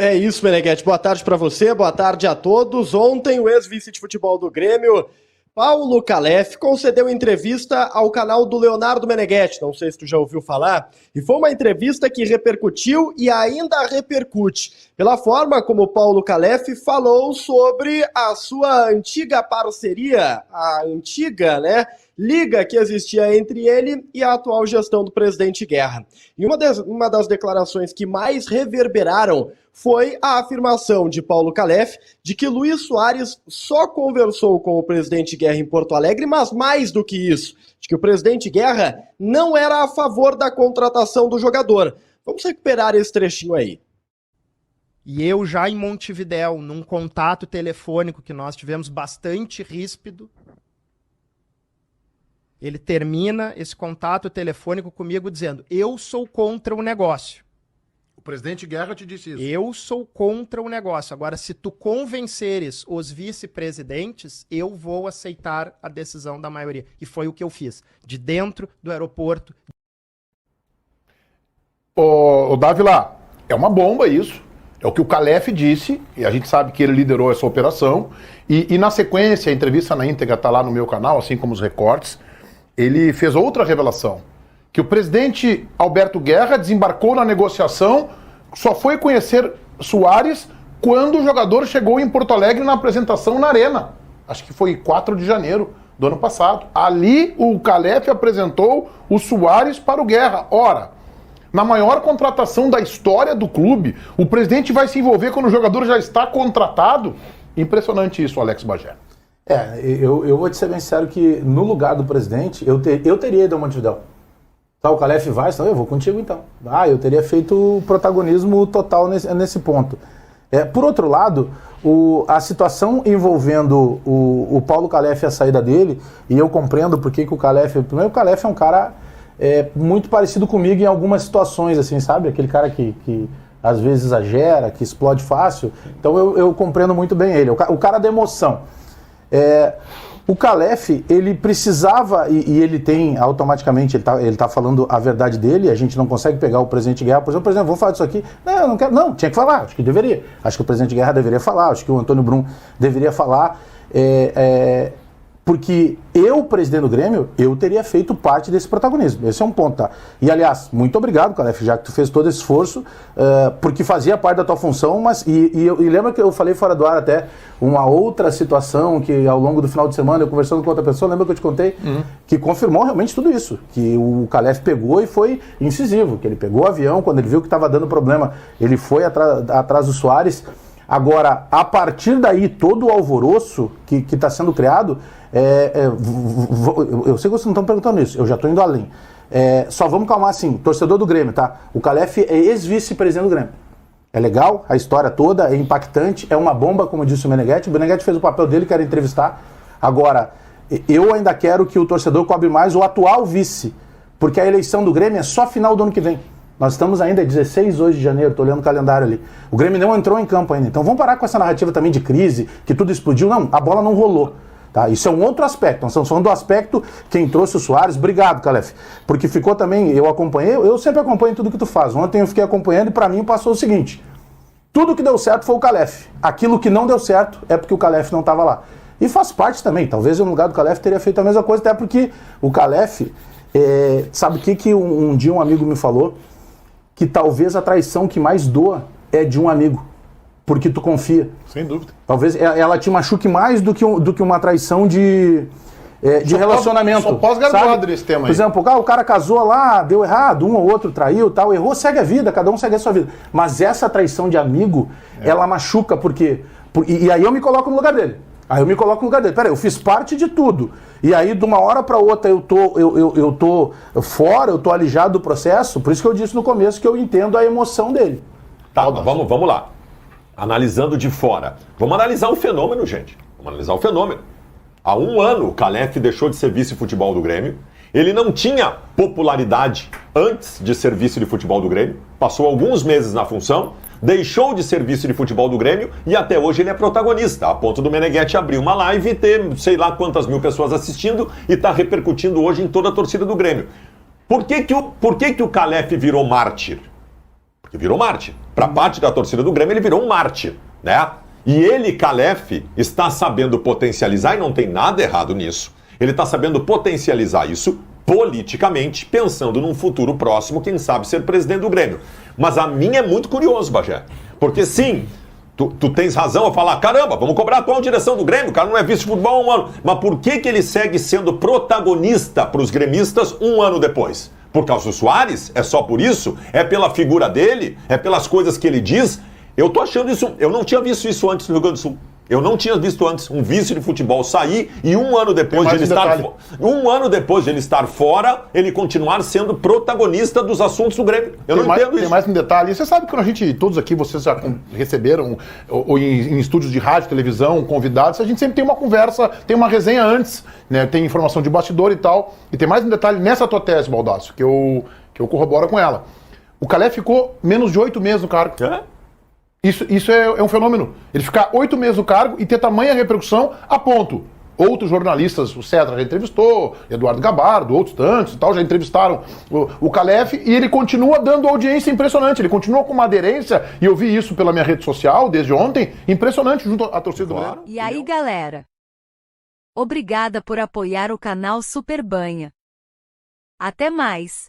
É isso, Meneghetti. Boa tarde para você, boa tarde a todos. Ontem, o ex-vice de futebol do Grêmio, Paulo Calef, concedeu entrevista ao canal do Leonardo Meneghetti, não sei se tu já ouviu falar, e foi uma entrevista que repercutiu e ainda repercute, pela forma como o Paulo Calef falou sobre a sua antiga parceria, a antiga, liga que existia entre ele e a atual gestão do presidente Guerra. E uma das declarações que mais reverberaram foi a afirmação de Paulo Calef de que Luís Soares só conversou com o presidente Guerra em Porto Alegre, mas mais do que isso, de que o presidente Guerra não era a favor da contratação do jogador. Vamos recuperar esse trechinho aí. E eu já em Montevidéu, num contato telefônico que nós tivemos bastante ríspido, ele termina esse contato telefônico comigo dizendo: eu sou contra o negócio. O presidente Guerra te disse isso. Eu sou contra o negócio. Agora, se tu convenceres os vice-presidentes, eu vou aceitar a decisão da maioria. E foi o que eu fiz. De dentro do aeroporto. Ô Dávila, é uma bomba isso. É o que o Calef disse, e a gente sabe que ele liderou essa operação. E na sequência, a entrevista na íntegra está lá no meu canal, assim como os recortes, ele fez outra revelação. Que o presidente Alberto Guerra desembarcou na negociação, só foi conhecer Soares quando o jogador chegou em Porto Alegre na apresentação na Arena. Acho que foi 4 de janeiro do ano passado. Ali o Calef apresentou o Soares para o Guerra. Ora, na maior contratação da história do clube, o presidente vai se envolver quando o jogador já está contratado? Impressionante isso, Alex Bagé. Eu vou te ser bem sincero que no lugar do presidente, eu teria ido ao Montevidéu. Tá, o Calef vai, então eu vou contigo então. Eu teria feito protagonismo total nesse ponto. Por outro lado, a situação envolvendo o Paulo Calef e a saída dele, e eu compreendo porque que o Calef... Primeiro, o Calef é um cara muito parecido comigo em algumas situações, assim, sabe? Aquele cara que às vezes exagera, que explode fácil. Então eu compreendo muito bem ele. O cara da emoção. O Calef, ele precisava, e ele tem automaticamente, ele tá falando a verdade dele, a gente não consegue pegar o presidente Guerra, por exemplo, vou falar disso aqui, não, eu não quero, não, tinha que falar, acho que deveria, acho que o presidente Guerra deveria falar, acho que o Antônio Brum deveria falar, porque eu, presidente do Grêmio, eu teria feito parte desse protagonismo. Esse é um ponto, tá? E, aliás, muito obrigado, Calef, já que tu fez todo esse esforço, porque fazia parte da tua função, mas... E lembra que eu falei fora do ar até uma outra situação que, ao longo do final de semana, eu conversando com outra pessoa, lembra que eu te contei? Que confirmou realmente tudo isso. Que o Calef pegou e foi incisivo, que ele pegou o avião, quando ele viu que estava dando problema, ele foi atrás do Soares. Agora, a partir daí, todo o alvoroço que está sendo criado... eu sei que vocês não estão perguntando isso, eu já estou indo além. Só vamos calmar assim, torcedor do Grêmio, tá? O Calef é ex-vice-presidente do Grêmio. É legal, a história toda, é impactante, é uma bomba, como disse o Meneghetti. O Meneghetti fez o papel dele, quer entrevistar. Agora, eu ainda quero que o torcedor cobre mais o atual vice, porque a eleição do Grêmio é só final do ano que vem. Nós estamos ainda 16 hoje de janeiro, estou olhando o calendário ali. O Grêmio não entrou em campo ainda. Então vamos parar com essa narrativa também de crise, que tudo explodiu. Não, a bola não rolou. Tá? Isso é um outro aspecto. Nós estamos falando do aspecto quem trouxe o Soares. Obrigado, Calef. Porque ficou também, eu acompanhei, eu sempre acompanho tudo que tu faz. Ontem eu fiquei acompanhando e para mim passou o seguinte: tudo que deu certo foi o Calef. Aquilo que não deu certo é porque o Calef não estava lá. E faz parte também. Talvez eu no lugar do Calef teria feito a mesma coisa, até porque o Calef, sabe o que um dia um amigo me falou? Que talvez a traição que mais doa é de um amigo. Porque tu confia. Sem dúvida. Talvez ela te machuque mais do que uma traição de relacionamento. Só pós-graduado nesse tema aí. Por exemplo, o cara casou lá, deu errado, um ou outro traiu, tal, errou, segue a vida, cada um segue a sua vida. Mas essa traição de amigo, ela machuca porque... E aí eu me coloco no lugar dele. Peraí, eu fiz parte de tudo. E aí, de uma hora para outra, eu tô fora, eu tô alijado do processo. Por isso que eu disse no começo que eu entendo a emoção dele. Tá, vamos lá. Analisando de fora. Vamos analisar o fenômeno, gente. Vamos analisar o fenômeno. Há 1 ano, o Calef deixou de ser vice-futebol do Grêmio. Ele não tinha popularidade antes de ser vice de futebol do Grêmio. Passou alguns meses na função, deixou de ser vice de futebol do Grêmio e até hoje ele é protagonista, a ponto do Meneghetti abrir uma live e ter sei lá quantas mil pessoas assistindo e está repercutindo hoje em toda a torcida do Grêmio. Por que que o Calef virou mártir? Porque virou mártir. para parte da torcida do Grêmio, ele virou um mártir, né? E ele, Calef, está sabendo potencializar, e não tem nada errado nisso, ele está sabendo potencializar isso politicamente, pensando num futuro próximo, quem sabe ser presidente do Grêmio. Mas a minha é muito curioso, Bagé, porque sim, tu tens razão a falar, caramba, vamos cobrar a atual direção do Grêmio, o cara não é vice-futebol há um ano. Mas por que ele segue sendo protagonista para os gremistas um ano depois? Por causa do Soares? É só por isso? É pela figura dele? É pelas coisas que ele diz? Eu tô achando isso, eu não tinha visto isso antes no Rio Grande do Sul. Eu não tinha visto antes um vice de futebol sair e um ano depois de ele estar fora, ele continuar sendo protagonista dos assuntos do Grêmio. Eu não entendo isso. Tem mais um detalhe. Você sabe que quando a gente, todos aqui, vocês já receberam, ou em estúdios de rádio, televisão, convidados, a gente sempre tem uma conversa, tem uma resenha antes, né? Tem informação de bastidor e tal. E tem mais um detalhe nessa tua tese, Baldasso, que eu corroboro com ela. O Calef ficou menos de 8 meses no cargo. Isso é um fenômeno. Ele ficar 8 meses no cargo e ter tamanha repercussão a ponto. Outros jornalistas, o Cedra já entrevistou, Eduardo Gabardo, outros tantos e tal, já entrevistaram o Calef e ele continua dando audiência impressionante. Ele continua com uma aderência, e eu vi isso pela minha rede social desde ontem, impressionante junto à torcida do Grêmio. E aí, galera? Obrigada por apoiar o canal Super Banha. Até mais!